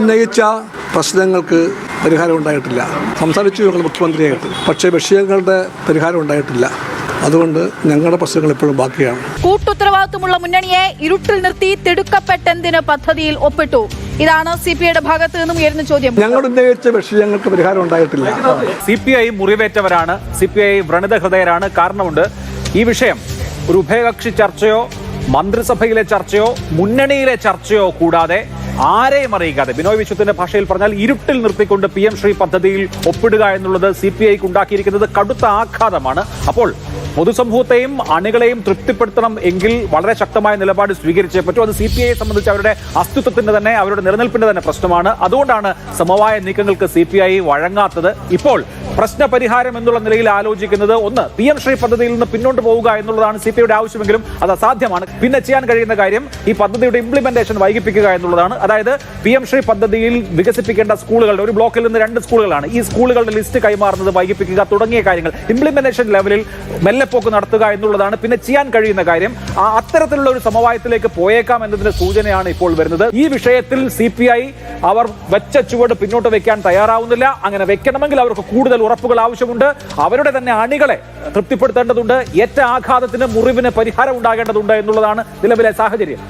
ഉന്നയിച്ച പ്രശ്നങ്ങൾക്ക് പരിഹാരം ഉണ്ടായിട്ടില്ല. സംസാരിച്ചു ഞങ്ങൾ മുഖ്യമന്ത്രിയായിട്ട്, പക്ഷേ വിഷയങ്ങളുടെ പരിഹാരം ഉണ്ടായിട്ടില്ല. അതുകൊണ്ട് ഞങ്ങളുടെ പ്രശ്നങ്ങൾ ഇപ്പോഴും ബാക്കിയാണ്. കൂട്ടുത്തരവാദിത്വമുള്ള മുന്നണിയെ ഇരുട്ടിൽ നിർത്തി തിടുക്കപ്പെട്ടെന്തിന് പദ്ധതിയിൽ ഒപ്പിട്ടു? ഇതാണ് CPIയുടെ ഭാഗത്ത് നിന്നും ഉയർന്ന ചോദ്യം. ഞങ്ങൾ ഉന്നയിച്ച വിഷയങ്ങൾക്ക് പരിഹാരം ഉണ്ടായിട്ടില്ല. CPI മുറിവേറ്റവരാണ്, CPI വ്രണിത ഹൃദയരാണ്. കാരണമുണ്ട്. ഈ വിഷയം ഒരു ഉഭയകക്ഷി ചർച്ചയോ മന്ത്രിസഭയിലെ ചർച്ചയോ മുന്നണിയിലെ ചർച്ചയോ കൂടാതെ ആരെയും അറിയിക്കാതെ, ബിനോയ് വിശ്വത്തിന്റെ ഭാഷയിൽ പറഞ്ഞാൽ ഇരുട്ടിൽ നിർത്തിക്കൊണ്ട് PM ശ്രീ പദ്ധതിയിൽ ഒപ്പിടുക എന്നുള്ളത് CPIക്ക് ഉണ്ടാക്കിയിരിക്കുന്നത് കടുത്ത ആഘാതമാണ്. അപ്പോൾ പൊതുസമൂഹത്തെയും അണികളെയും തൃപ്തിപ്പെടുത്തണം എങ്കിൽ വളരെ ശക്തമായ നിലപാട് സ്വീകരിച്ചേ പറ്റൂ. അത് CPIയെ സംബന്ധിച്ച് അവരുടെ അസ്തിത്വത്തിന്റെ തന്നെ, അവരുടെ നിലനിൽപ്പിന്റെ തന്നെ പ്രശ്നമാണ്. അതുകൊണ്ടാണ് സമവായ നീക്കങ്ങൾക്ക് CPI വഴങ്ങാത്തത്. ഇപ്പോൾ പ്രശ്ന പരിഹാരം എന്നുള്ള നിലയിൽ ആലോചിക്കുന്നത് ഒന്ന്, PM ശ്രീ പദ്ധതിയിൽ നിന്ന് പിന്നോട്ട് പോവുക എന്നുള്ളതാണ് CPIയുടെ ആവശ്യമെങ്കിലും അത് അസാധ്യമാണ്. പിന്നെ ചെയ്യാൻ കഴിയുന്ന കാര്യം ഈ പദ്ധതിയുടെ ഇംപ്ലിമെന്റേഷൻ വൈകിപ്പിക്കുക എന്നുള്ളതാണ്. അതായത് PM ശ്രീ പദ്ധതിയിൽ വികസിപ്പിക്കേണ്ട സ്കൂളുകളുടെ ഒരു ബ്ലോക്കിൽ നിന്ന് 2 സ്കൂളുകളാണ്, ഈ സ്കൂളുകളുടെ ലിസ്റ്റ് കൈമാറുന്നത് വൈകിപ്പിക്കുക തുടങ്ങിയ കാര്യങ്ങൾ ഇംപ്ലിമെന്റേഷൻ ലെവലിൽ മെല്ലെപ്പോക്ക് നടത്തുക എന്നുള്ളതാണ് പിന്നെ ചെയ്യാൻ കഴിയുന്ന കാര്യം. അത്തരത്തിലുള്ള ഒരു സമവായത്തിലേക്ക് പോയേക്കാം എന്നതിന്റെ സൂചനയാണ് ഇപ്പോൾ വരുന്നത്. ഈ വിഷയത്തിൽ CPI അവർ വെച്ച ചുവട് പിന്നോട്ട് വെക്കാൻ തയ്യാറാവുന്നില്ല. അങ്ങനെ വെക്കണമെങ്കിൽ അവർക്ക് കൂടുതൽ ഉറപ്പുകൾ ആവശ്യമുണ്ട്. അവരുടെ തന്നെ അണികളെ തൃപ്തിപ്പെടുത്തേണ്ടതുണ്ട്. ഏറ്റ ആഘാതത്തിന്, മുറിവിന് പരിഹാരം ഉണ്ടാകേണ്ടതുണ്ട് എന്നുള്ളതാണ് നിലവിലെ സാഹചര്യം.